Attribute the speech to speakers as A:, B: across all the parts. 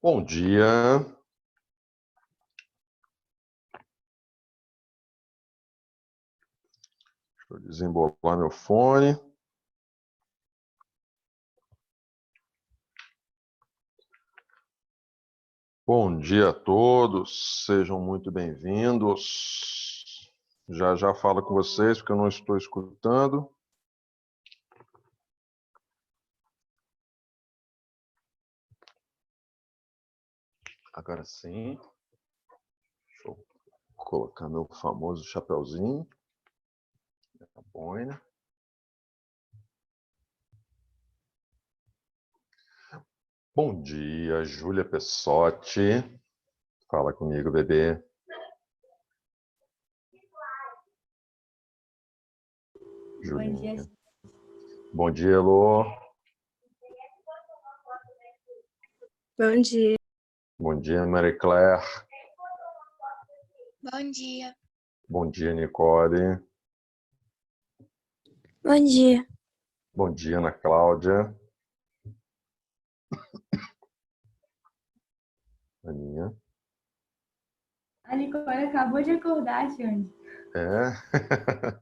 A: Bom dia. Deixa eu desembolar meu fone. Bom dia a todos, sejam muito bem-vindos. Já falo com vocês porque eu não estou escutando. Agora sim. Deixa eu colocar meu famoso chapeuzinho. Tá bom, né? Bom dia, Júlia Pessotti. Fala comigo, bebê.
B: Bom dia.
A: Bom dia, Elô.
B: Bom dia.
A: Bom dia, Marie Claire.
C: Bom dia.
A: Bom dia, Nicole.
B: Bom dia.
A: Bom dia, Ana Cláudia. Aninha.
B: A Nicole acabou de acordar, Xande.
A: É.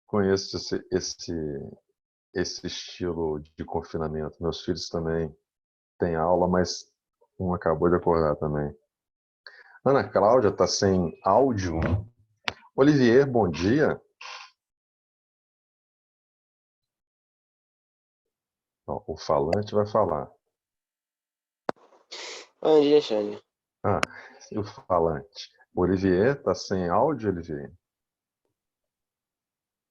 A: Conheço esse estilo de confinamento. Meus filhos também têm aula, mas um acabou de acordar também. Ana Cláudia está sem áudio. Olivier, bom dia. Ó, o falante vai falar.
D: Bom dia, Xande.
A: Ah, e o falante? Olivier está sem áudio, Olivier?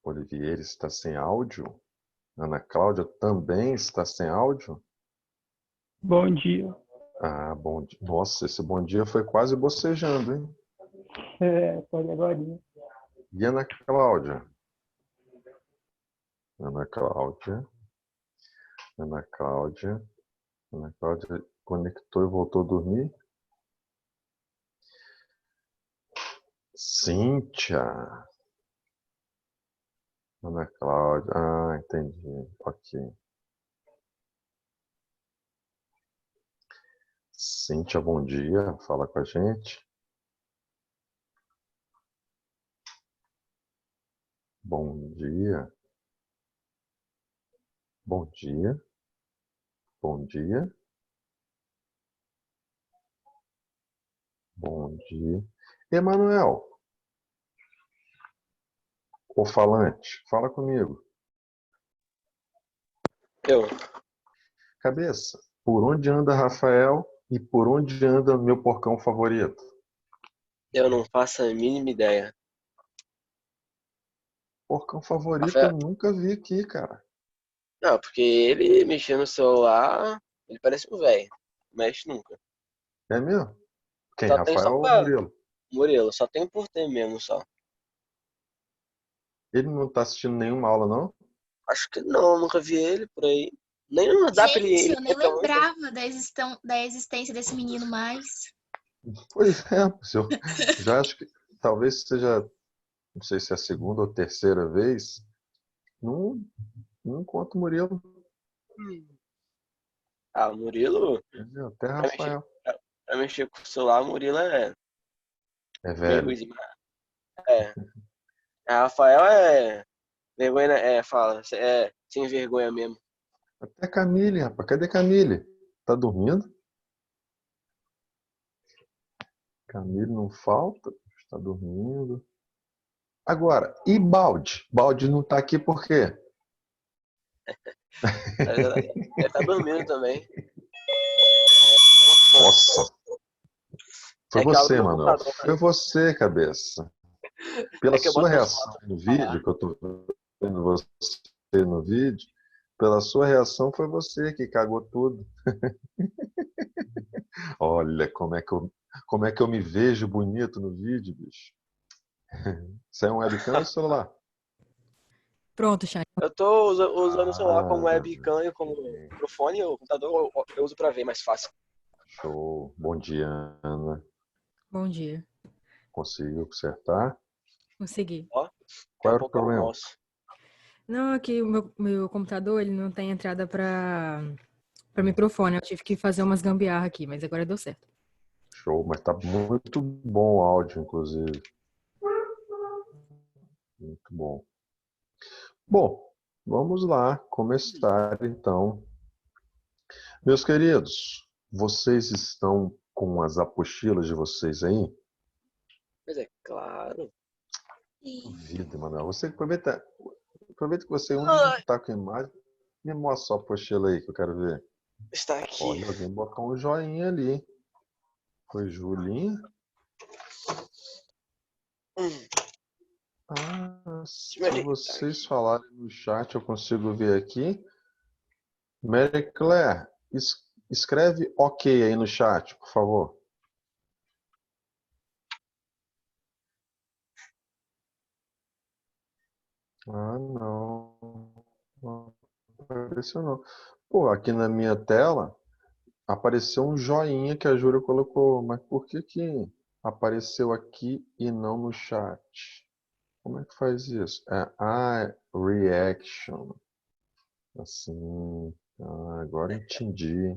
A: Olivier está sem áudio? Ana Cláudia também está sem áudio?
E: Bom dia.
A: Ah, bom dia. Nossa, esse bom dia foi quase bocejando, hein?
E: Pode agora.
A: E Ana Cláudia? Ana Cláudia. Ana Cláudia. Ana Cláudia conectou e voltou a dormir. Cíntia. Ana Cláudia. Ah, entendi. Ok. Cíntia, bom dia. Fala com a gente. Bom dia. Bom dia. Bom dia. Bom dia. Emanuel, o falante, fala comigo.
D: Eu.
A: Cabeça, por onde anda Rafael e por onde anda meu porcão favorito?
D: Eu não faço a mínima ideia.
A: Porcão favorito eu
D: Rafael.
A: nunca vi aqui, cara.
D: Não, porque ele mexendo no celular, ele parece um velho. Mexe nunca.
A: É mesmo? Quem?
D: Só tem
A: Rafael
D: só
A: ou
D: pra
A: Murilo?
D: Murilo, só tem por ter mesmo só.
A: Ele não tá assistindo nenhuma aula, não?
D: Acho que não, nunca vi ele por aí. Nem no WhatsApp
C: Gente,
D: ele
C: eu nem
D: fica muito.
C: lembrava da existência desse menino mais.
A: Pois é, eu já acho que talvez seja, não sei se é a segunda ou terceira vez, não encontro o Murilo.
D: Ah, Murilo,
A: Entendeu? Até
D: pra mexer,
A: Rafael.
D: pra mexer com o celular, Murilo é
A: É
D: meio
A: velho.
D: ruimzinho. É. A Rafael é vergonha, fala, é sem vergonha mesmo.
A: Até Camille, rapaz. Cadê Camille? Tá dormindo? Camille não falta. Está dormindo. Agora, e Balde? Balde não tá aqui por quê?
D: Ele tá dormindo também.
A: Nossa, foi
D: É que abre
A: você,
D: meu
A: Manuel.
D: computador,
A: Foi você, cabeça. Pela
D: é que eu
A: sua
D: boto meu
A: reação
D: celular
A: no
D: pra falar.
A: vídeo, que eu tô vendo você no vídeo, pela sua reação foi você que cagou tudo. Olha como é que eu me vejo bonito no vídeo, bicho. Isso é um webcam ou celular?
E: Pronto, Xande.
D: Eu tô usando o celular como
A: Ah,
D: webcam e como microfone, o computador eu uso pra ver mais fácil.
A: show. Bom dia, Ana.
E: Bom dia.
A: Conseguiu consertar?
E: Consegui.
D: Ó, é
A: Qual
D: um
A: era o
D: pouco o
A: problema?
D: mouse.
E: Não, aqui o meu computador ele não tem entrada para Para microfone, eu tive que fazer umas gambiarra aqui, mas agora deu certo.
A: Show, mas tá muito bom o áudio, inclusive. Muito bom. Bom, vamos lá começar então. Meus queridos, vocês estão com as apostilas de vocês aí?
D: Mas é claro.
C: Sim.
A: Vida, Manuel. Você aproveita que você é o único que está com a imagem. Me mostra sua apostila aí que eu quero ver.
D: Está aqui.
A: Olha, alguém botou um joinha ali. Foi Julinha? Ah, se
D: Mary, tá
A: vocês
D: aqui.
A: falarem no chat, eu consigo ver aqui. Mary Claire, escreve ok aí no chat, por favor. Ah, não. Não apareceu não. Pô, aqui na minha tela apareceu um joinha que a Júlia colocou, mas por que que apareceu aqui e não no chat? Como é que faz isso? Reaction. Assim. Agora entendi.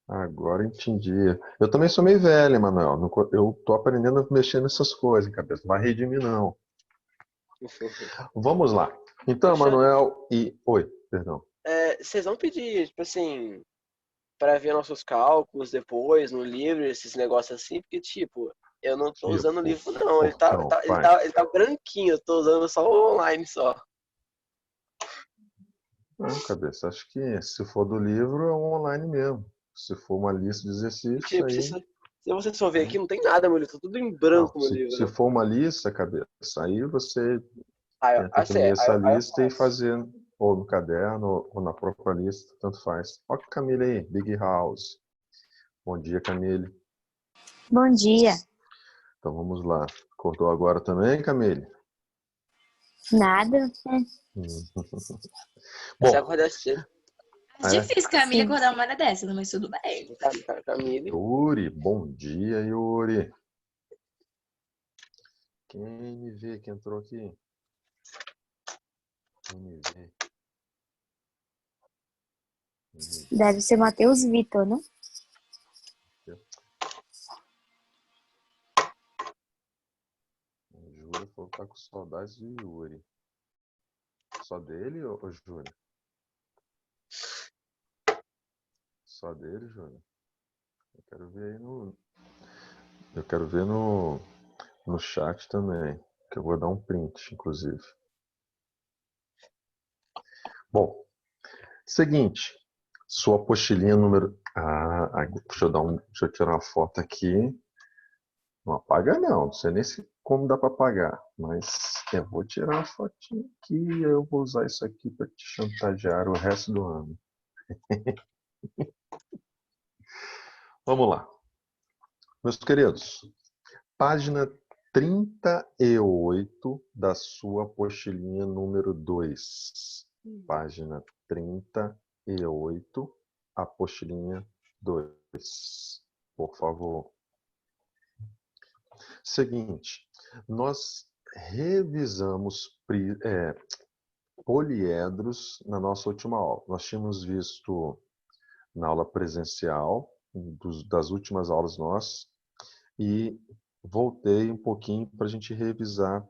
A: Agora entendi. Eu também sou meio velho, Manuel. Eu tô aprendendo a mexer nessas coisas, cabeça. Não vai rir de mim, não. Vamos lá. Então,
D: Poxa,
A: Manuel e... Oi, perdão.
D: vocês vão pedir, tipo assim, para ver nossos cálculos depois no livro, esses negócios assim, porque, tipo, eu não tô usando o
A: Tipo,
D: livro, não. Ele tá,
A: porcão,
D: tá- ele
A: pai.
D: tá, ele tá branquinho, eu tô usando só o online só.
A: Não, cabeça. Acho que se for do livro, é um online mesmo. Se for uma lista de
D: E,
A: exercícios,
D: tipo,
A: aí...
D: se você só ver aqui, não tem nada, meu livro, tá tudo em
A: Não,
D: branco no
A: se
D: livro.
A: for uma lista, cabeça, aí você
D: Aí,
A: tenta
D: assim,
A: imprimir essa
D: aí eu
A: lista e
D: faço.
A: fazer ou no caderno ou na própria lista, tanto faz. Ó, Camille aí, Big House. Bom dia, Camille.
F: Bom dia.
A: Então vamos lá. Acordou agora também, Camille?
F: Nada?
D: Essa é a
A: Bom,
D: acordar cedo.
C: É difícil, Camila,
F: Sim.
C: acordar uma hora dessa, mas tudo bem.
D: Camille.
A: Yuri, bom dia, Yuri. Quem me vê que entrou aqui? Quem me vê?
F: Deve ser Matheus Vitor, né?
A: Júlia falou que tá com saudades de Yuri. Só dele, ô Júlia? Só dele, Júlia? Eu quero ver aí no. Eu quero ver no chat também. Que eu vou dar um print, inclusive. Bom, seguinte. Sua apostilinha número. Deixa eu tirar uma foto aqui. Não apaga não, não sei nem se como dá para apagar, mas eu vou tirar uma fotinha aqui e eu vou usar isso aqui para te chantagear o resto do ano. Vamos lá. Meus queridos, página 38 da sua apostilinha número 2. Página 38, apostilinha 2. Por favor. Seguinte, nós revisamos poliedros na nossa última aula. Nós tínhamos visto na aula presencial, das últimas aulas nossas, e voltei um pouquinho para a gente revisar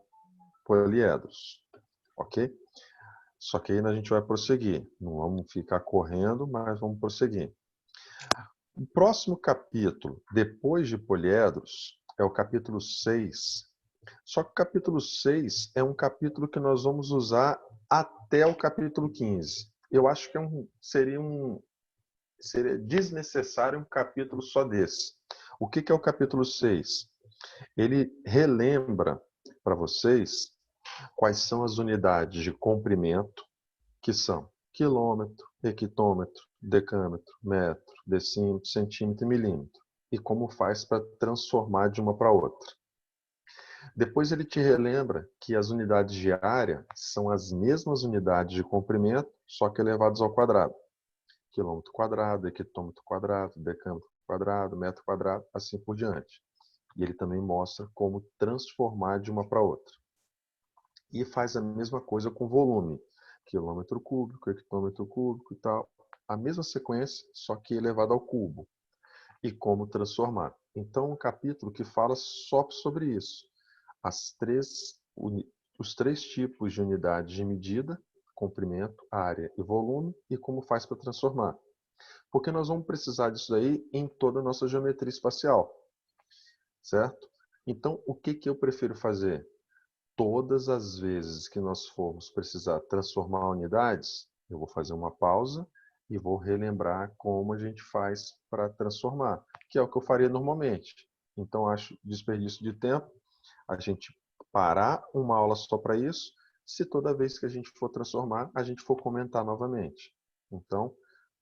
A: poliedros, ok? Só que aí a gente vai prosseguir. Não vamos ficar correndo, mas vamos prosseguir. O próximo capítulo, depois de poliedros, é o capítulo 6. Só que o capítulo 6 é um capítulo que nós vamos usar até o capítulo 15. Eu acho que seria desnecessário um capítulo só desse. O que é o capítulo 6? Ele relembra para vocês quais são as unidades de comprimento, que são quilômetro, hectômetro, decâmetro, metro, decímetro, centímetro e milímetro, e como faz para transformar de uma para outra. Depois ele te relembra que as unidades de área são as mesmas unidades de comprimento, só que elevadas ao quadrado. Quilômetro quadrado, hectômetro quadrado, decâmetro quadrado, metro quadrado, assim por diante. E ele também mostra como transformar de uma para outra. E faz a mesma coisa com volume. Quilômetro cúbico, hectômetro cúbico e tal. a mesma sequência, só que elevado ao cubo. E como transformar. Então, um capítulo que fala só sobre isso. Os três tipos de unidades de medida, comprimento, área e volume, e como faz para transformar. Porque nós vamos precisar disso aí em toda a nossa geometria espacial. Certo? Então, o que eu prefiro fazer? Todas as vezes que nós formos precisar transformar unidades, eu vou fazer uma pausa e vou relembrar como a gente faz para transformar, que é o que eu faria normalmente. Então, acho desperdício de tempo a gente parar uma aula só para isso, se toda vez que a gente for transformar, a gente for comentar novamente. Então,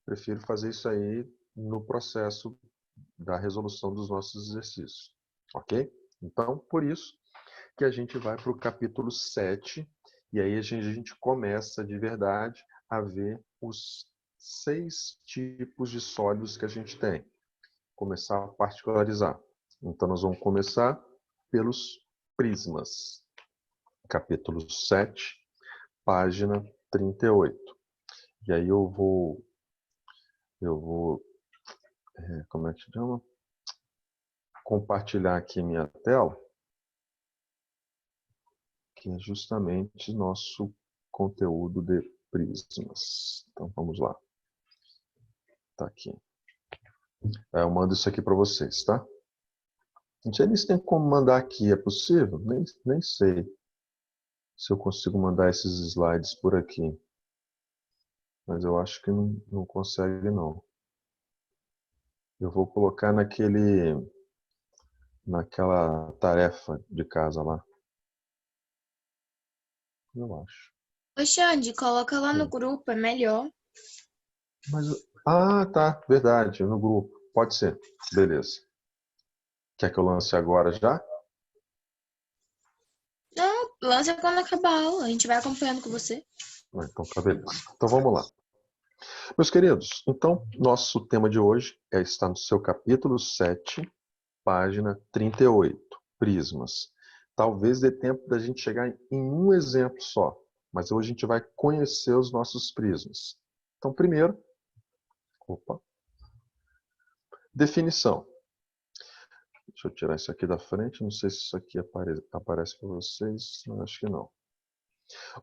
A: prefiro fazer isso aí no processo da resolução dos nossos exercícios. Ok? Então, por isso que a gente vai para o capítulo 7, e aí a gente começa de verdade a ver os 6 tipos de sólidos que a gente tem. Começar a particularizar. Então, nós vamos começar pelos prismas. Capítulo 7, página 38. E aí eu vou como é que se chama? Compartilhar aqui minha tela, que é justamente nosso conteúdo de prismas. Então, vamos lá. Tá aqui. Eu mando isso aqui para vocês, tá? Não sei nem se tem como mandar aqui. É possível? Nem sei se eu consigo mandar esses slides por aqui. Mas eu acho que não consegue, não. Eu vou colocar naquela tarefa de casa lá. Eu acho.
C: Ô, Xande, coloca lá no
A: Sim.
C: grupo, é melhor.
A: Mas, tá. Verdade. No grupo. Pode ser. Beleza. Quer que eu lance agora já?
C: Não, lança quando acabar a aula. A gente vai acompanhando com você.
A: Então tá, beleza. Então vamos lá. Meus queridos, então nosso tema de hoje está no seu capítulo 7, página 38, prismas. Talvez dê tempo da gente chegar em um exemplo só, mas hoje a gente vai conhecer os nossos prismas. Então, primeiro, definição. Deixa eu tirar isso aqui da frente, não sei se isso aqui aparece para vocês, acho que não.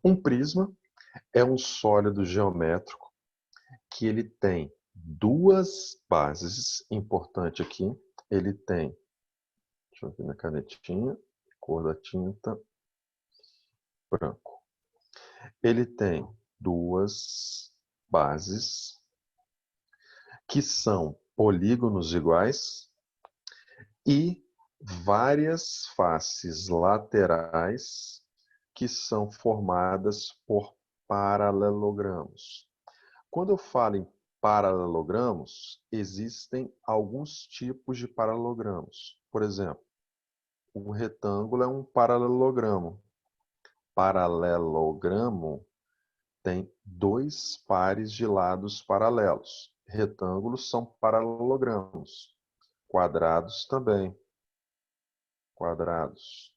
A: Um prisma é um sólido geométrico que ele tem duas bases, importante aqui, ele tem, deixa eu ver na canetinha, cor da tinta, branco. Ele tem duas bases que são polígonos iguais e várias faces laterais que são formadas por paralelogramos. Quando eu falo em paralelogramos, existem alguns tipos de paralelogramos. Por exemplo, um retângulo é um paralelogramo. Paralelogramo tem dois pares de lados paralelos. Retângulos são paralelogramos. Quadrados também. Quadrados.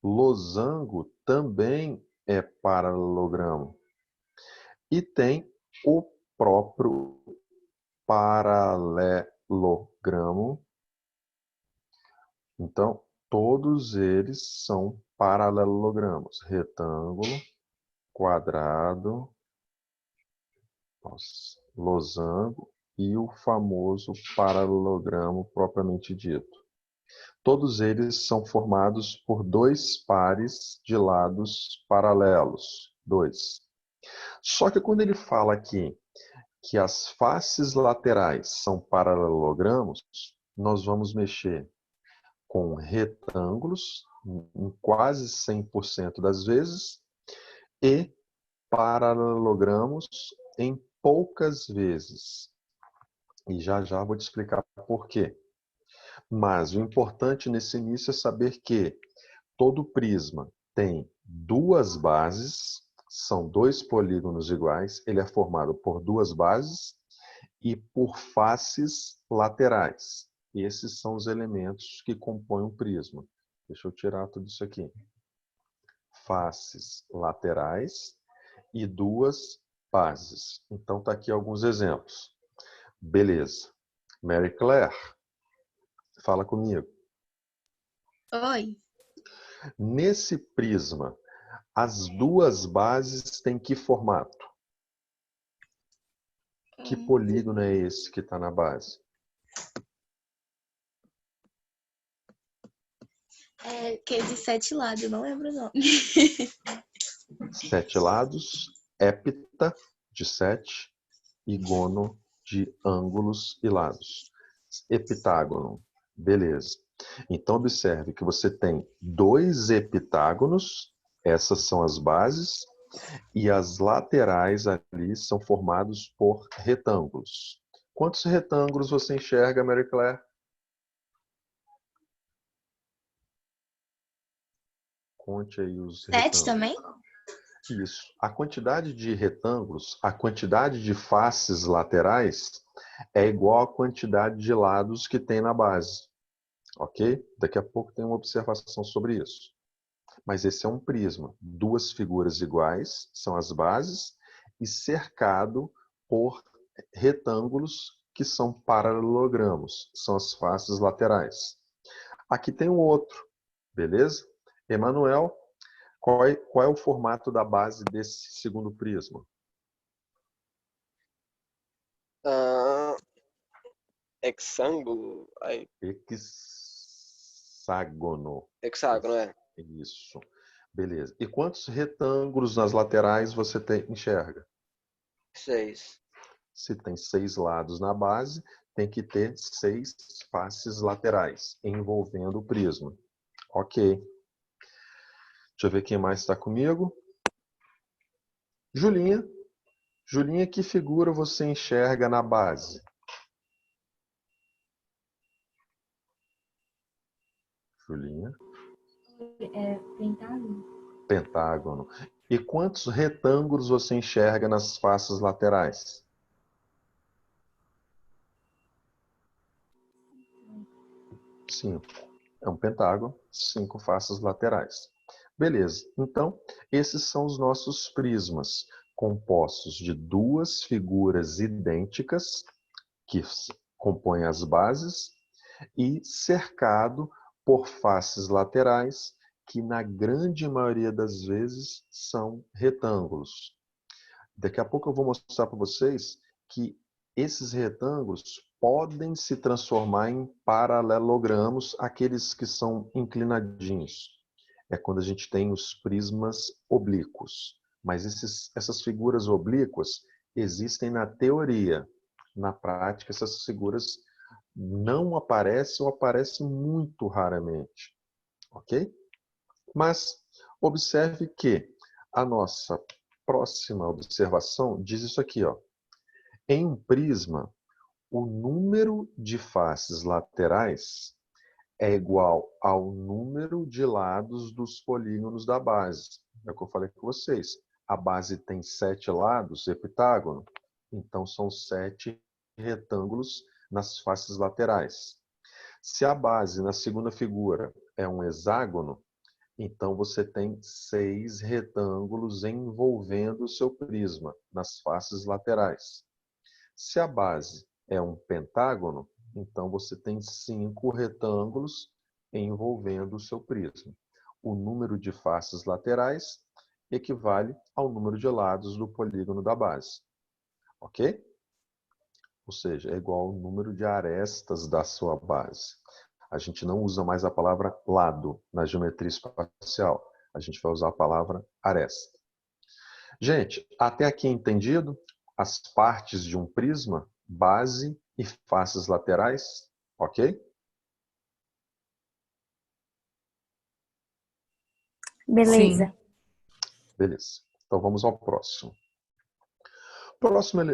A: Losango também é paralelogramo. E tem o próprio paralelogramo. Então, todos eles são paralelogramos. Retângulo, quadrado, losango e o famoso paralelogramo propriamente dito. Todos eles são formados por dois pares de lados paralelos. Dois. Só que quando ele fala aqui que as faces laterais são paralelogramos, nós vamos mexer com retângulos, em quase 100% das vezes, e paralelogramos em poucas vezes. E já vou te explicar por quê. Mas o importante nesse início é saber que todo prisma tem duas bases, são dois polígonos iguais, ele é formado por duas bases e por faces laterais. Esses são os elementos que compõem um prisma. Deixa eu tirar tudo isso aqui. Faces laterais e duas bases. Então, tá aqui alguns exemplos. Beleza. Mary Claire, fala comigo.
C: Oi.
A: Nesse prisma, as duas bases têm que formato? Que polígono é esse que está na base?
C: É que é de 7 lados, eu não lembro o nome.
A: 7 lados, hepta de 7 e gono de ângulos e lados. Heptágono. Beleza. Então, observe que você tem 2 heptágonos, essas são as bases, e as laterais ali são formados por retângulos. Quantos retângulos você enxerga, Mary Claire? Conte aí os
C: 7
A: retângulos.
C: também?
A: Isso. A quantidade de retângulos, a quantidade de faces laterais é igual à quantidade de lados que tem na base. Ok? Daqui a pouco tem uma observação sobre isso. Mas esse é um prisma. 2 figuras iguais são as bases e cercado por retângulos que são paralelogramos, são as faces laterais. Aqui tem um outro, beleza? Emanuel, qual é o formato da base desse segundo prisma?
D: Hexângulo? Aí,
A: Hexágono.
D: hexágono, é.
A: Isso. Beleza. E quantos retângulos nas laterais você enxerga?
D: 6.
A: Se tem 6 lados na base, tem que ter 6 faces laterais, envolvendo o prisma. Ok. Deixa eu ver quem mais está comigo. Julinha. Julinha, que figura você enxerga na base? Julinha.
B: É pentágono?
A: Pentágono. E quantos retângulos você enxerga nas faces laterais? 5. É um pentágono, 5 faces laterais. Beleza. Então, esses são os nossos prismas, compostos de 2 figuras idênticas, que compõem as bases, e cercado por faces laterais, que na grande maioria das vezes são retângulos. Daqui a pouco eu vou mostrar para vocês que esses retângulos podem se transformar em paralelogramos, aqueles que são inclinadinhos. É quando a gente tem os prismas oblíquos. Mas essas figuras oblíquas existem na teoria. Na prática, essas figuras não aparecem ou aparecem muito raramente. Ok? Mas observe que a nossa próxima observação diz isso aqui, ó. Em um prisma, o número de faces laterais é igual ao número de lados dos polígonos da base. É o que eu falei com vocês. A base tem 7 lados, heptágono, então são 7 retângulos nas faces laterais. Se a base na segunda figura é um hexágono, então você tem 6 retângulos envolvendo o seu prisma nas faces laterais. Se a base é um pentágono, então você tem 5 retângulos envolvendo o seu prisma. O número de faces laterais equivale ao número de lados do polígono da base. Ok? Ou seja, é igual ao número de arestas da sua base. A gente não usa mais a palavra lado na geometria espacial. A gente vai usar a palavra aresta. Gente, até aqui entendido as partes de um prisma, base e faces laterais, ok?
F: Beleza.
E: Sim.
A: Beleza. Então vamos ao próximo.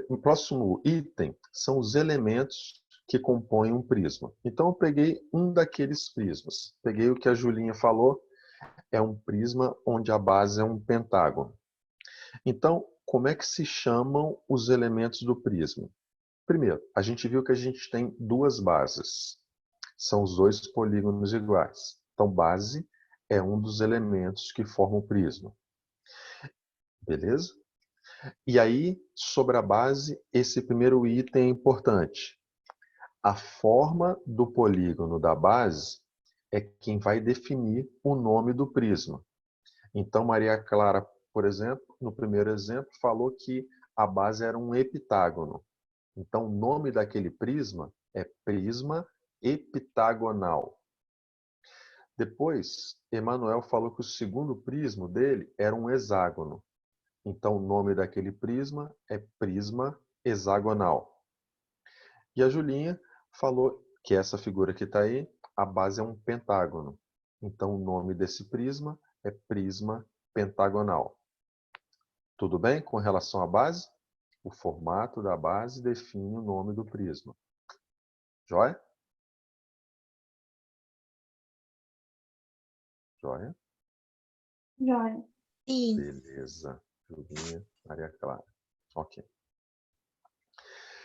A: O próximo item são os elementos que compõem um prisma. Então eu peguei um daqueles prismas. Peguei o que a Julinha falou, é um prisma onde a base é um pentágono. Então, como é que se chamam os elementos do prisma? Primeiro, a gente viu que a gente tem 2 bases. São os 2 polígonos iguais. Então, base é um dos elementos que formam o prisma. Beleza? E aí, sobre a base, esse primeiro item é importante. A forma do polígono da base é quem vai definir o nome do prisma. Então, Maria Clara, por exemplo, no primeiro exemplo, falou que a base era um heptágono. Então, o nome daquele prisma é prisma heptagonal. Depois, Emanuel falou que o segundo prisma dele era um hexágono. Então, o nome daquele prisma é prisma hexagonal. E a Julinha falou que essa figura que está aí, a base é um pentágono. Então, o nome desse prisma é prisma pentagonal. Tudo bem com relação à base? O formato da base define o nome do prisma. Joia? Joia?
B: Joia.
C: Sim.
A: Beleza. Julinha, Maria Clara. Ok.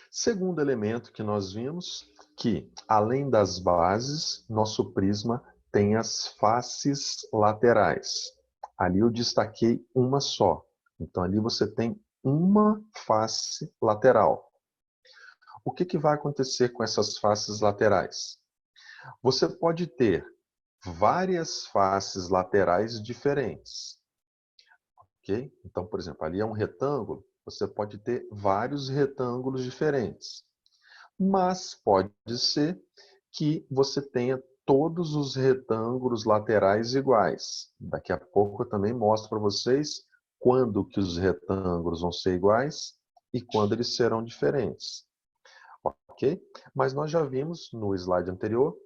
A: Segundo elemento que nós vimos, que além das bases, nosso prisma tem as faces laterais. Ali eu destaquei uma só. Então ali você tem uma face lateral. O que vai acontecer com essas faces laterais? Você pode ter várias faces laterais diferentes. Ok? Então, por exemplo, ali é um retângulo, você pode ter vários retângulos diferentes. Mas pode ser que você tenha todos os retângulos laterais iguais. Daqui a pouco eu também mostro para vocês quando que os retângulos vão ser iguais e quando eles serão diferentes. Ok? Mas nós já vimos no slide anterior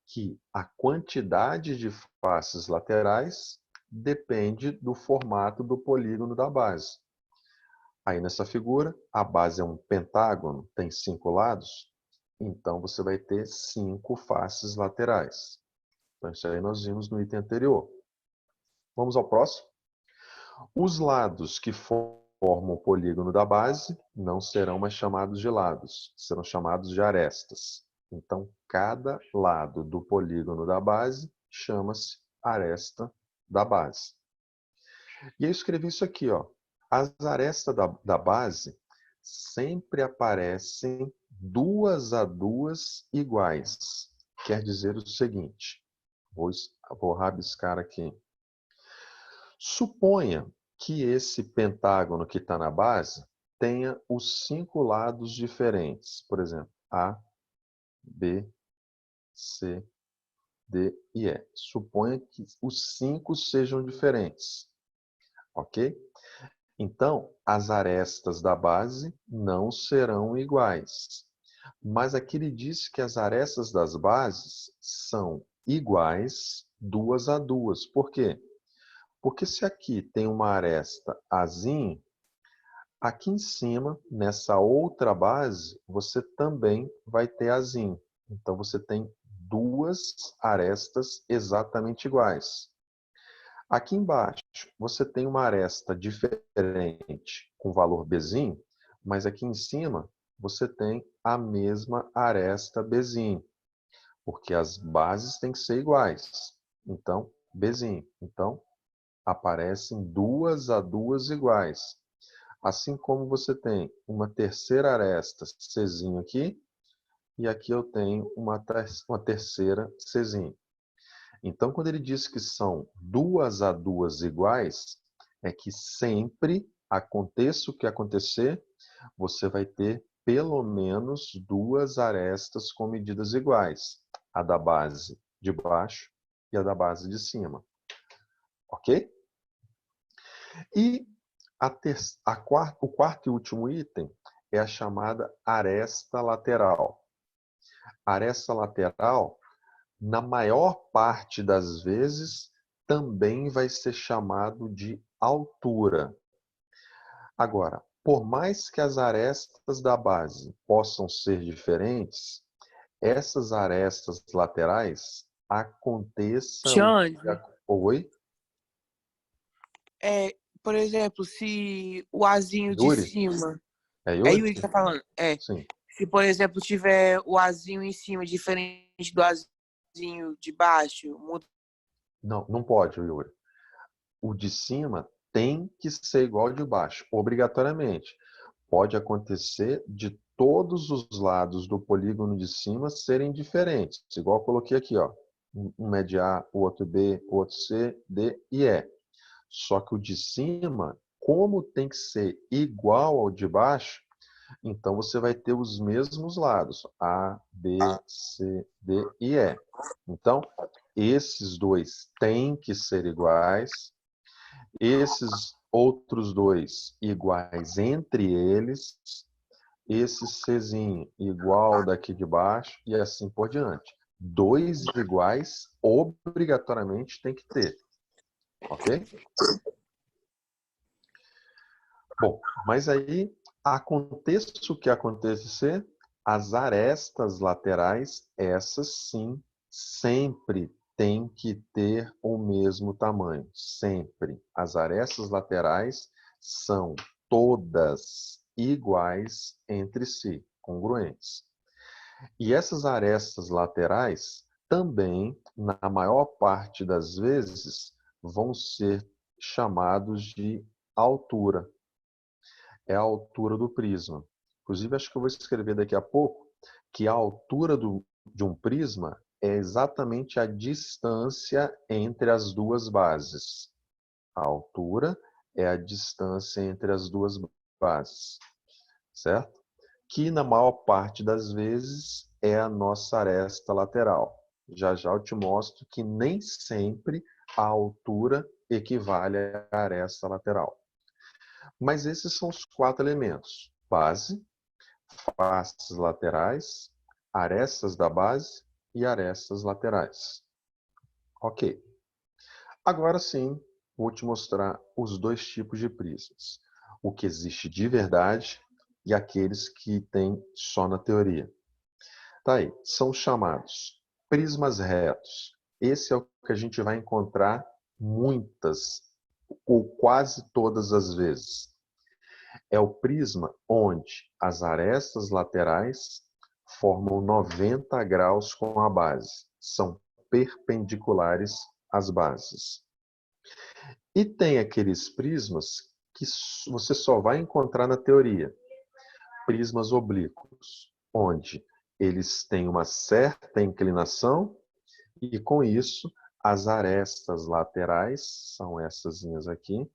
A: que a quantidade de faces laterais depende do formato do polígono da base. Aí nessa figura, a base é um pentágono, tem 5 lados, então você vai ter 5 faces laterais. Então isso aí nós vimos no item anterior. Vamos ao próximo. Os lados que formam o polígono da base não serão mais chamados de lados, serão chamados de arestas. Então, cada lado do polígono da base chama-se aresta da base. E eu escrevi isso aqui, ó. As arestas da base sempre aparecem 2 a 2 iguais. Quer dizer o seguinte, vou rabiscar aqui. Suponha que esse pentágono que está na base tenha os 5 lados diferentes. Por exemplo, A, B, C, D e E. Suponha que os 5 sejam diferentes. Ok? Então, as arestas da base não serão iguais. Mas aqui ele diz que as arestas das bases são iguais 2 a 2. Por quê? Porque se aqui tem uma aresta Azinho, aqui em cima, nessa outra base, você também vai ter Azinho. Então, você tem 2 arestas exatamente iguais. Aqui embaixo, você tem uma aresta diferente com valor Bzinho, mas aqui em cima você tem a mesma aresta Bzinho, porque as bases têm que ser iguais. Então, Bzinho. Então, aparecem 2 a 2 iguais. Assim como você tem uma terceira aresta Czinho aqui, e aqui eu tenho uma terceira Czinho. Então, quando ele diz que são 2 a 2 iguais, é que sempre, aconteça o que acontecer, você vai ter pelo menos 2 arestas com medidas iguais. A da base de baixo e a da base de cima. Ok? E o quarto e último item é a chamada aresta lateral. A aresta lateral, na maior parte das vezes, também vai ser chamado de altura. Agora, por mais que as arestas da base possam ser diferentes, essas arestas laterais aconteçam...
G: Xande,
A: Oi?
G: por exemplo, se o azinho de
A: Yuri?
G: cima.
A: É
G: É
A: Yuri?
G: Yuri que tá falando. É.
A: Sim.
G: Se, por exemplo, tiver o azinho em cima diferente do azinho de baixo, muda.
A: Não, não pode, Yuri. O de cima tem que ser igual ao de baixo, obrigatoriamente. Pode acontecer de todos os lados do polígono de cima serem diferentes. Igual eu coloquei aqui, ó. Um é A, o outro B, o outro C, D e E. Só que o de cima, como tem que ser igual ao de baixo, então você vai ter os mesmos lados, A, B, C, D e E. Então, esses dois têm que ser iguais, esses outros dois iguais entre eles, esse Czinho igual daqui de baixo e assim por diante. Dois iguais obrigatoriamente tem que ter, ok? Bom, mas aí aconteça o que acontecer, as arestas laterais, essas sim, sempre têm que ter o mesmo tamanho. Sempre. As arestas laterais são todas iguais entre si, congruentes. E essas arestas laterais também, na maior parte das vezes, vão ser chamados de altura. É a altura do prisma. Inclusive, acho que eu vou escrever daqui a pouco que a altura de um prisma é exatamente a distância entre as duas bases. A altura é a distância entre as duas bases, certo? Que na maior parte das vezes é a nossa aresta lateral. Já já eu te mostro que nem sempre a altura equivale à aresta lateral. Mas esses são os 4 elementos: base, faces laterais, arestas da base e arestas laterais. Ok. Agora sim, vou te mostrar os 2 tipos de prismas. O que existe de verdade e aqueles que tem só na teoria. Tá aí, são chamados prismas retos. Esse é o que a gente vai encontrar muitas ou quase todas as vezes. É o prisma onde as arestas laterais formam 90 graus com a base. São perpendiculares às bases. E tem aqueles prismas que você só vai encontrar na teoria. Prismas oblíquos, onde eles têm uma certa inclinação e, com isso, as arestas laterais, são essas aqui,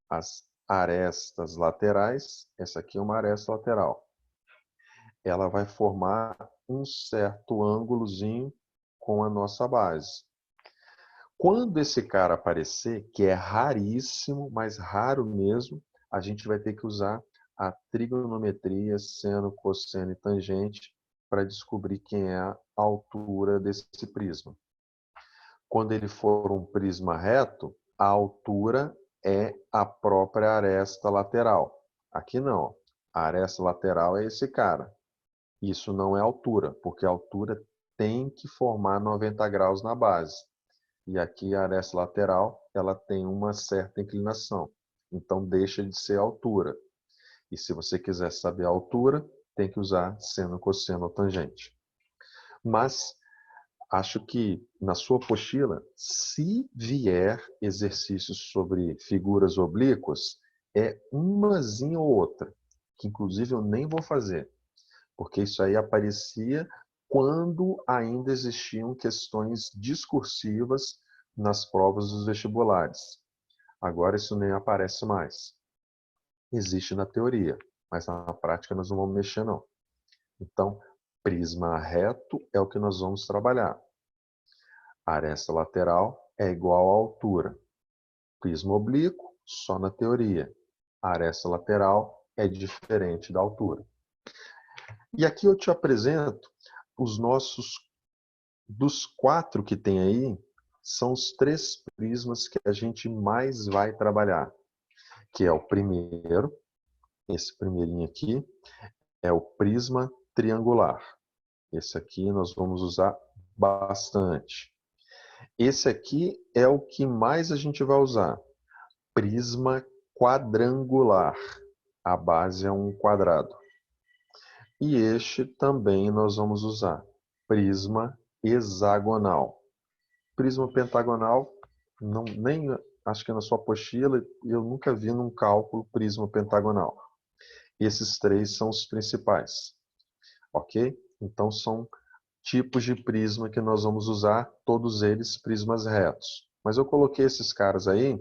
A: as arestas laterais, essa aqui é uma aresta lateral. Ela vai formar um certo ângulozinho com a nossa base. Quando esse cara aparecer, que é raríssimo, mas raro mesmo, a gente vai ter que usar a trigonometria, seno, cosseno e tangente para descobrir quem é a altura desse prisma. Quando ele for um prisma reto, a altura é a própria aresta lateral. Aqui não. A aresta lateral é esse cara. Isso não é altura, porque a altura tem que formar 90 graus na base. E aqui a aresta lateral, ela tem uma certa inclinação. Então deixa de ser altura. E se você quiser saber a altura, tem que usar seno, cosseno ou tangente. Mas acho que na sua apostila, se vier exercícios sobre figuras oblíquas, é umazinha ou outra, que inclusive eu nem vou fazer, porque isso aí aparecia quando ainda existiam questões discursivas nas provas dos vestibulares. Agora isso nem aparece mais. Existe na teoria, mas na prática nós não vamos mexer não. Então, prisma reto é o que nós vamos trabalhar. A aresta lateral é igual à altura. Prisma oblíquo, só na teoria. A aresta lateral é diferente da altura. E aqui eu te apresento os nossos, dos 4 que tem aí, são os 3 prismas que a gente mais vai trabalhar. Que é o primeiro, esse primeirinho aqui, é o prisma triangular. Esse aqui nós vamos usar bastante. Esse aqui é o que mais a gente vai usar. Prisma quadrangular. A base é um quadrado. E este também nós vamos usar. Prisma hexagonal. Prisma pentagonal, nem acho que na sua apostila, eu nunca vi num cálculo prisma pentagonal. Esses três são os principais, ok? Então, são tipos de prisma que nós vamos usar, todos eles prismas retos. Mas eu coloquei esses caras aí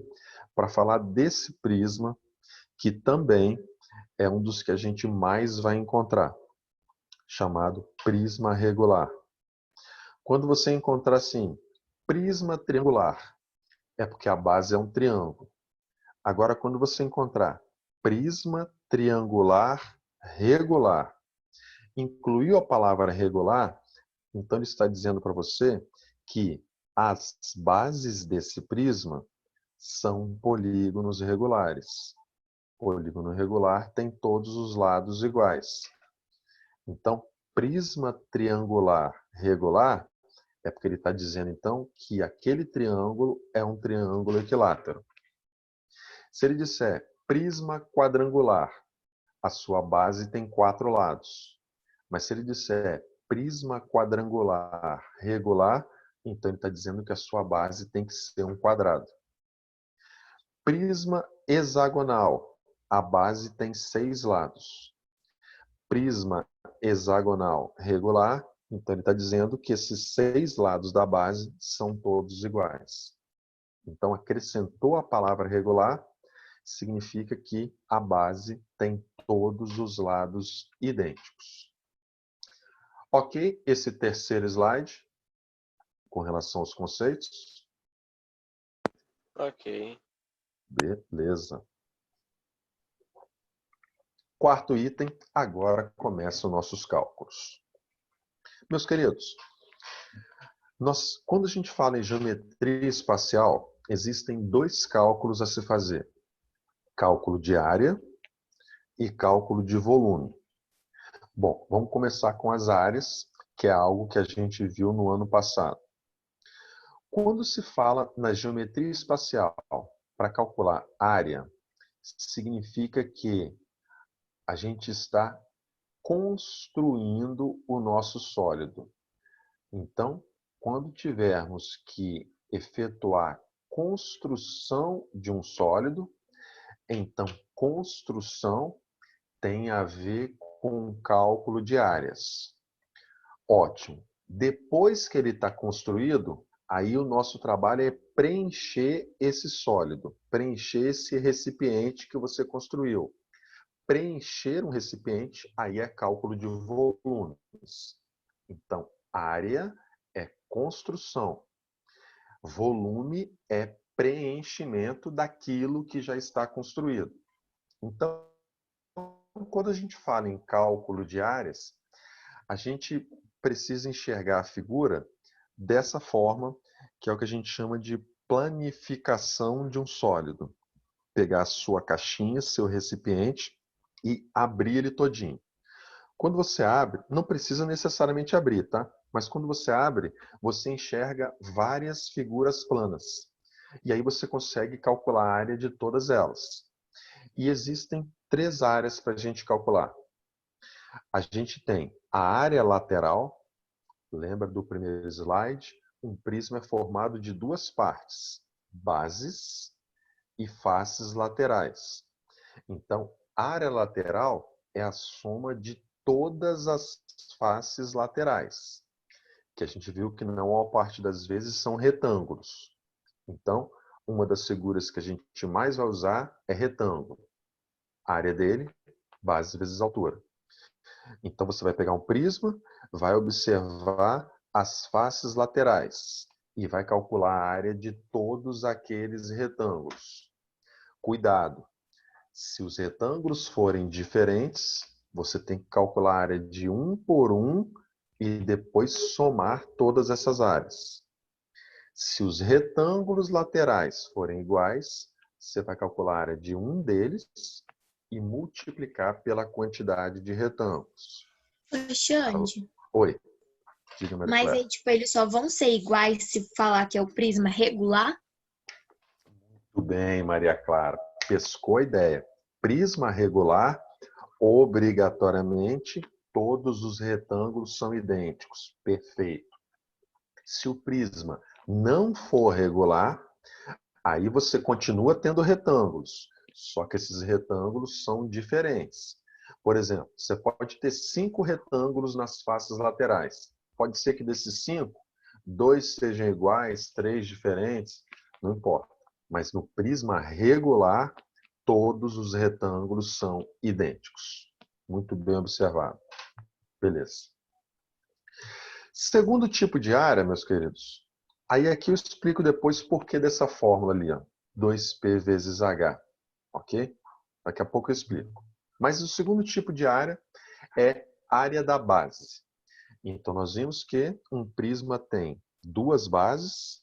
A: para falar desse prisma, que também é um dos que a gente mais vai encontrar, chamado prisma regular. Quando você encontrar assim, prisma triangular, é porque a base é um triângulo. Agora, quando você encontrar prisma triangular regular, incluiu a palavra regular, então ele está dizendo para você que as bases desse prisma são polígonos regulares. Polígono regular tem todos os lados iguais. Então, prisma triangular regular é porque ele está dizendo, então, que aquele triângulo é um triângulo equilátero. Se ele disser prisma quadrangular, a sua base tem 4 lados. Mas se ele disser prisma quadrangular regular, então ele está dizendo que a sua base tem que ser um quadrado. Prisma hexagonal, a base tem 6 lados. Prisma hexagonal regular, então ele está dizendo que esses 6 lados da base são todos iguais. Então acrescentou a palavra regular, significa que a base tem todos os lados idênticos. Ok, esse terceiro slide, com relação aos conceitos.
D: Ok.
A: Beleza. Quarto item, agora começam nossos cálculos. Meus queridos, quando a gente fala em geometria espacial, existem 2 cálculos a se fazer. Cálculo de área e cálculo de volume. Bom, vamos começar com as áreas, que é algo que a gente viu no ano passado. Quando se fala na geometria espacial para calcular área, significa que a gente está construindo o nosso sólido. Então, quando tivermos que efetuar construção de um sólido, então construção tem a ver com cálculo de áreas. Ótimo. Depois que ele está construído, aí o nosso trabalho é preencher esse sólido, preencher esse recipiente que você construiu. Preencher um recipiente, aí é cálculo de volumes. Então, área é construção. Volume é preenchimento daquilo que já está construído. Então, quando a gente fala em cálculo de áreas, a gente precisa enxergar a figura dessa forma, que é o que a gente chama de planificação de um sólido. Pegar a sua caixinha, seu recipiente e abrir ele todinho. Quando você abre, não precisa necessariamente abrir, tá? Mas quando você abre, você enxerga várias figuras planas. E aí você consegue calcular a área de todas elas. E existem 3 áreas para a gente calcular. A gente tem a área lateral, lembra do primeiro slide? Um prisma é formado de 2 partes, bases e faces laterais. Então, área lateral é a soma de todas as faces laterais, que a gente viu que na maior parte das vezes são retângulos. Então, uma das figuras que a gente mais vai usar é retângulo. A área dele, base vezes altura. Então, você vai pegar um prisma, vai observar as faces laterais e vai calcular a área de todos aqueles retângulos. Cuidado! Se os retângulos forem diferentes, você tem que calcular a área de um por um e depois somar todas essas áreas. Se os retângulos laterais forem iguais, você vai calcular a área de um deles e multiplicar pela quantidade de retângulos.
C: Xande,
A: Oi, diga, Maria
C: mas
A: Clara.
C: aí, tipo, eles só vão ser iguais se falar que é o prisma regular?
A: Tudo bem, Maria Clara. Pescou a ideia. Prisma regular, obrigatoriamente, todos os retângulos são idênticos. Perfeito. Se o prisma não for regular, Aí você continua tendo retângulos, só que esses retângulos são diferentes. Por exemplo, você pode ter 5 retângulos nas faces laterais. Pode ser que desses 5, 2 sejam iguais, 3 diferentes, não importa. Mas no prisma regular, todos os retângulos são idênticos. Muito bem observado. Beleza. Segundo tipo de área, meus queridos, aí aqui eu explico depois por que dessa fórmula ali, ó, 2P vezes H, ok? Daqui a pouco eu explico. Mas o segundo tipo de área é área da base. Então nós vimos que um prisma tem 2 bases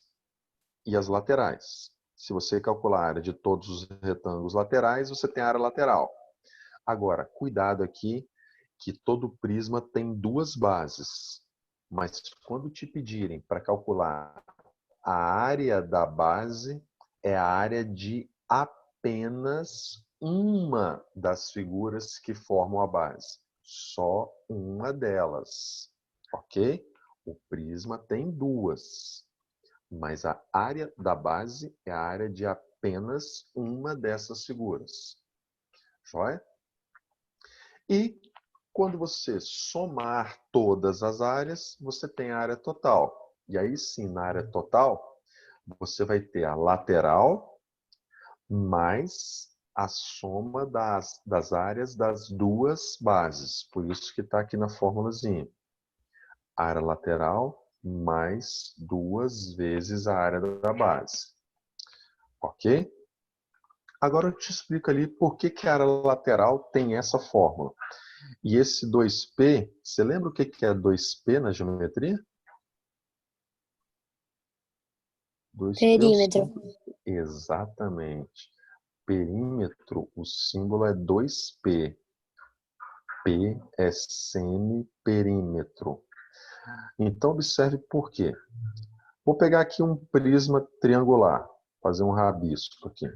A: e as laterais. Se você calcular a área de todos os retângulos laterais, você tem a área lateral. Agora, cuidado aqui que todo prisma tem 2 bases. Mas quando te pedirem para calcular a área da base, é a área de apenas uma das figuras que formam a base. Só uma delas. Ok? O prisma tem 2. Mas a área da base é a área de apenas uma dessas figuras. Joia? E quando você somar todas as áreas, você tem a área total. E aí sim, na área total, você vai ter a lateral mais a soma das áreas das 2 bases. Por isso que está aqui na formulazinha. Área lateral mais 2 vezes a área da base. Ok? Agora eu te explico ali por que a área lateral tem essa fórmula. E esse 2P, você lembra o que é 2P na geometria? 2P é o
F: Perímetro.
A: símbolo. Exatamente. Perímetro, o símbolo é 2P. P é semiperímetro. Então, observe por quê. Vou pegar aqui um prisma triangular, fazer um rabisco aqui.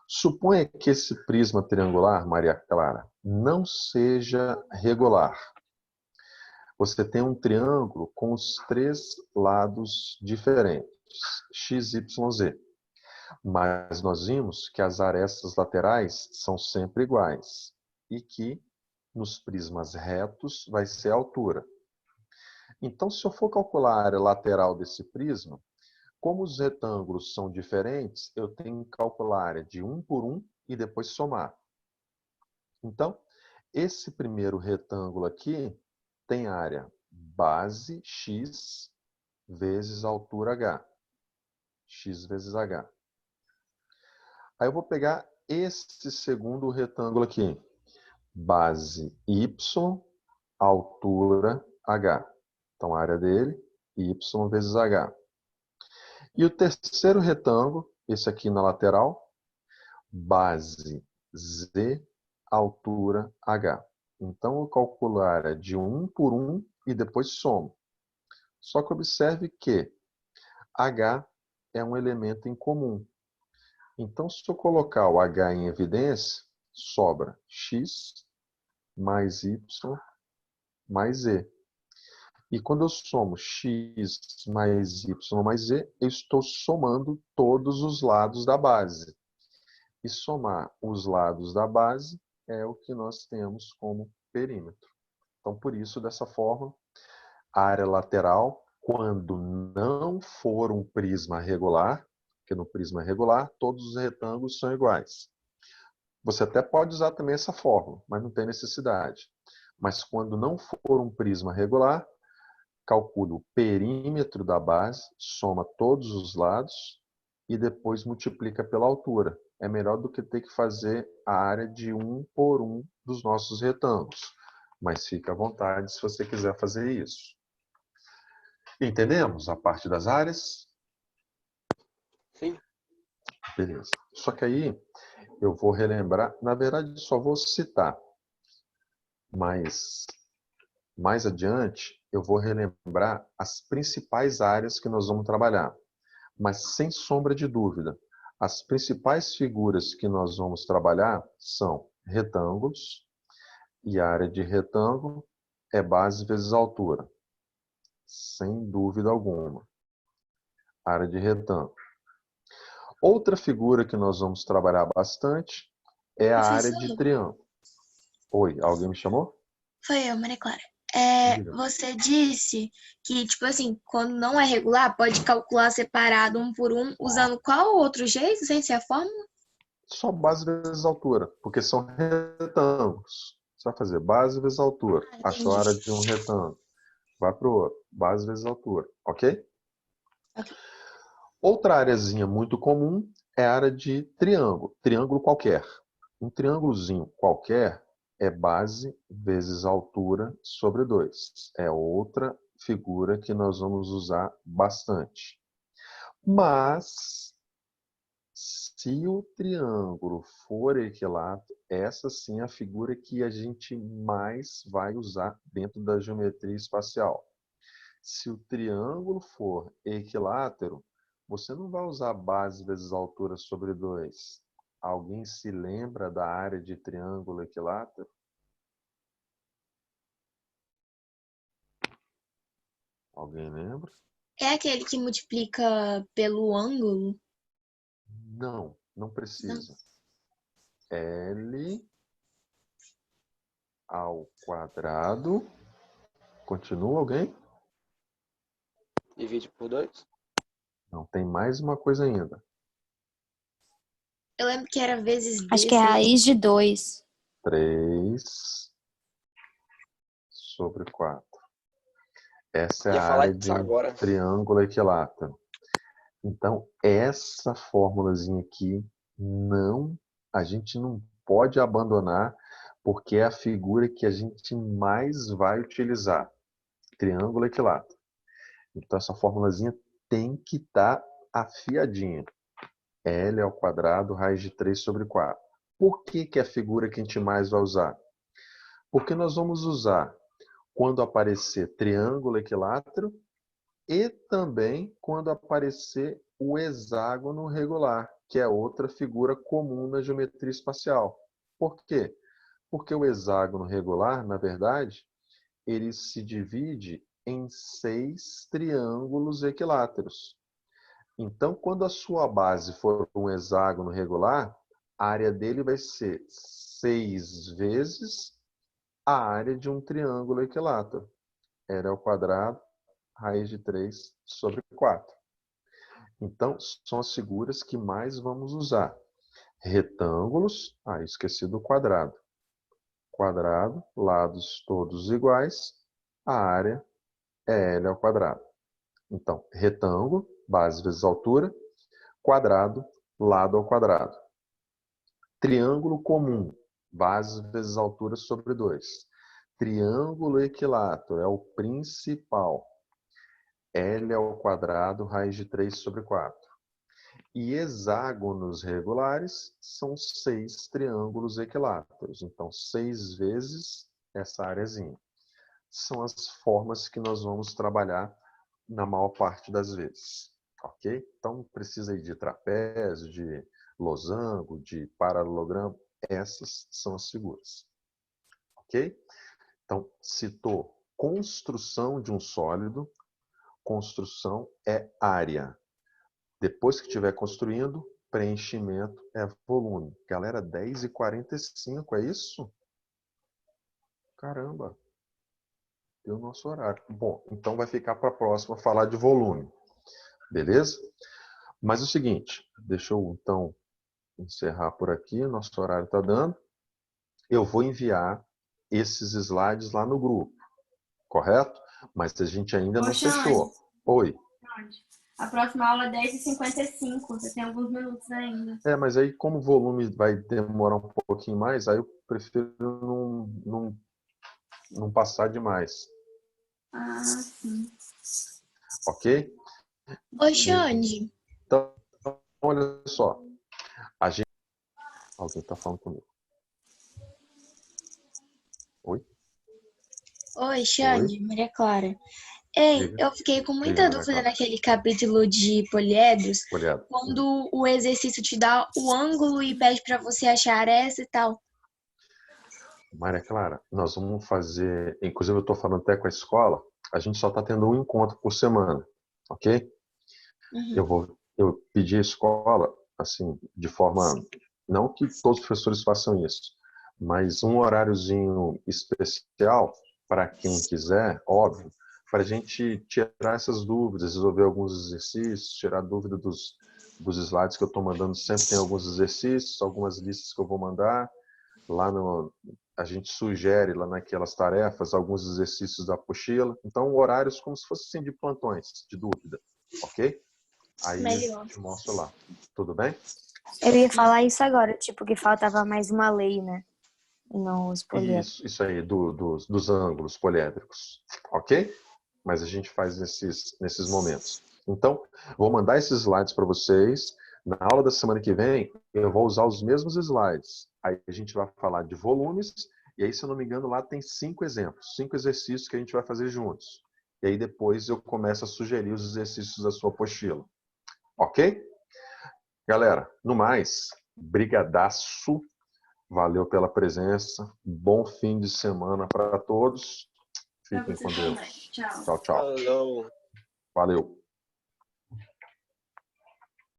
A: Suponha que esse prisma triangular, Maria Clara, não seja regular. Você tem um triângulo com os 3 lados diferentes, x, y, z. Mas nós vimos que as arestas laterais são sempre iguais e que nos prismas retos vai ser a altura. Então, se eu for calcular a área lateral desse prisma, como os retângulos são diferentes, eu tenho que calcular a área de um por um e depois somar. Então, esse primeiro retângulo aqui tem área base x vezes altura h. X vezes h. Aí eu vou pegar esse segundo retângulo aqui. Base y, altura h. Então, a área dele, y vezes h. E o terceiro retângulo, esse aqui na lateral, base z, altura h. Então, eu calculo a área de um por um e depois somo. Só que observe que h é um elemento em comum. Então, se eu colocar o h em evidência, sobra x mais y mais z. E quando eu somo x mais y mais z, eu estou somando todos os lados da base. E somar os lados da base é o que nós temos como perímetro. Então, por isso, dessa forma, a área lateral, quando não for um prisma regular, porque no prisma regular todos os retângulos são iguais. Você até pode usar também essa fórmula, mas não tem necessidade. Mas quando não for um prisma regular, calcule o perímetro da base, soma todos os lados e depois multiplica pela altura. É melhor do que ter que fazer a área de um por um dos nossos retângulos. Mas fique à vontade se você quiser fazer isso. Entendemos a parte das áreas?
D: Sim.
A: Beleza. Só que aí eu vou relembrar, na verdade só vou citar, mas mais adiante eu vou relembrar as principais áreas que nós vamos trabalhar. Mas sem sombra de dúvida, as principais figuras que nós vamos trabalhar são retângulos, e a área de retângulo é base vezes altura. Sem dúvida alguma. Área de retângulo. Outra figura que nós vamos trabalhar bastante é a área de
C: Professor,
A: triângulo. Oi, alguém me chamou?
C: foi eu, Maria Clara.
A: Diga.
C: Você disse que, tipo assim, quando não é regular, pode calcular separado um por um, usando qual outro jeito, sem ser a fórmula?
A: Só base vezes altura, porque são retângulos. Você vai fazer base vezes altura. Achou a área de um retângulo. Vai para o outro. Base vezes altura. Ok?
C: Ok.
A: Outra areazinha muito comum é a área de triângulo. Triângulo qualquer. Um triângulozinho qualquer é base vezes altura sobre 2. É outra figura que nós vamos usar bastante. Mas, se o triângulo for equilátero, essa sim é a figura que a gente mais vai usar dentro da geometria espacial. Se o triângulo for equilátero, você não vai usar base vezes altura sobre 2. Alguém se lembra da área de triângulo equilátero? Alguém lembra?
C: É aquele que multiplica pelo ângulo?
A: Não, não
C: Não.
A: precisa. L ao quadrado. Continua alguém?
D: Divide por 2.
A: Não, tem mais uma coisa ainda.
C: Eu lembro que era vezes B,
F: Acho que é
C: sei lá.
F: raiz de 2.
A: 3 sobre 4. Essa é
D: Ia
A: a
D: falar
A: área de
D: disso
A: um
D: agora.
A: triângulo equilátero. Então, essa formulazinha aqui, a gente não pode abandonar, porque é a figura que a gente mais vai utilizar. Triângulo equilátero. Então, essa formulazinha tem que estar afiadinha. L ao quadrado, raiz de 3 sobre 4. Por que é a figura que a gente mais vai usar? Porque nós vamos usar quando aparecer triângulo equilátero e também quando aparecer o hexágono regular, que é outra figura comum na geometria espacial. Por quê? Porque o hexágono regular, na verdade, ele se divide em 6 triângulos equiláteros. Então, quando a sua base for um hexágono regular, a área dele vai ser 6 vezes a área de um triângulo equilátero. L ao quadrado, raiz de 3 sobre 4. Então, são as figuras que mais vamos usar. Retângulos, esqueci do quadrado. Quadrado, lados todos iguais, a área é L ao quadrado. Então, retângulo, base vezes altura, quadrado, lado ao quadrado. Triângulo comum, base vezes altura sobre 2. Triângulo equilátero é o principal. L ao quadrado, raiz de 3 sobre 4. E hexágonos regulares são 6 triângulos equiláteros. Então, 6 vezes essa areazinha. São as formas que nós vamos trabalhar na maior parte das vezes. Ok? Então, não precisa ir de trapézio, de losango, de paralelogramo. Essas são as figuras. Ok? Então, citou construção de um sólido. Construção é área. Depois que estiver construindo, preenchimento é volume. Galera, 10h45, é isso? Caramba, deu o nosso horário. Bom, então vai ficar para a próxima falar de volume. Beleza? Mas é o seguinte, deixa eu então encerrar por aqui, nosso horário está dando. Eu vou enviar esses slides lá no grupo, correto? Mas a gente ainda
B: Ô,
A: não
B: Xande,
A: fechou. Oi.
B: a próxima aula é 10h55. Você tem alguns minutos ainda.
A: Mas aí como o volume vai demorar um pouquinho mais, aí eu prefiro não passar demais.
B: Ah, sim.
A: Ok?
C: Ô, Xande.
A: Então, olha só. A gente... Alguém está falando comigo. Oi?
C: Oi, Xande, Maria Clara. Ei,
A: Diga.
C: eu fiquei com
A: Diga,
C: muita
A: Maria
C: dúvida
A: Clara.
C: naquele capítulo de poliedros,
A: Olhado.
C: quando o exercício te dá o ângulo e pede para você achar essa e tal.
A: Maria Clara, nós vamos fazer... Inclusive, eu estou falando até com a escola. A gente só está tendo um encontro por semana. Ok?
C: Uhum.
A: Eu pedi à escola assim, de forma, não que todos os professores façam isso, mas um horáriozinho especial para quem quiser, óbvio, para a gente tirar essas dúvidas, resolver alguns exercícios, tirar dúvida dos slides que eu estou mandando. Sempre tem alguns exercícios, algumas listas que eu vou mandar. Lá a gente sugere lá naquelas tarefas alguns exercícios da apostila. Então, horários como se fossem assim, de plantões, de dúvida, ok? Aí eu te mostro lá. Tudo bem?
F: Eu ia falar isso agora, tipo, que faltava mais uma lei, né? Nos poliédricos.
A: Isso aí, dos ângulos poliédricos, ok? Mas a gente faz nesses momentos. Então, vou mandar esses slides para vocês. Na aula da semana que vem, eu vou usar os mesmos slides. Aí a gente vai falar de volumes, e aí, se eu não me engano, lá tem 5 exemplos, 5 exercícios que a gente vai fazer juntos. E aí depois eu começo a sugerir os exercícios da sua apostila. Ok? Galera, no mais, brigadaço. Valeu pela presença. Bom fim de semana para todos. Fiquem com Deus.
B: Tchau.
A: Tchau, tchau.
D: Falou.
A: Valeu.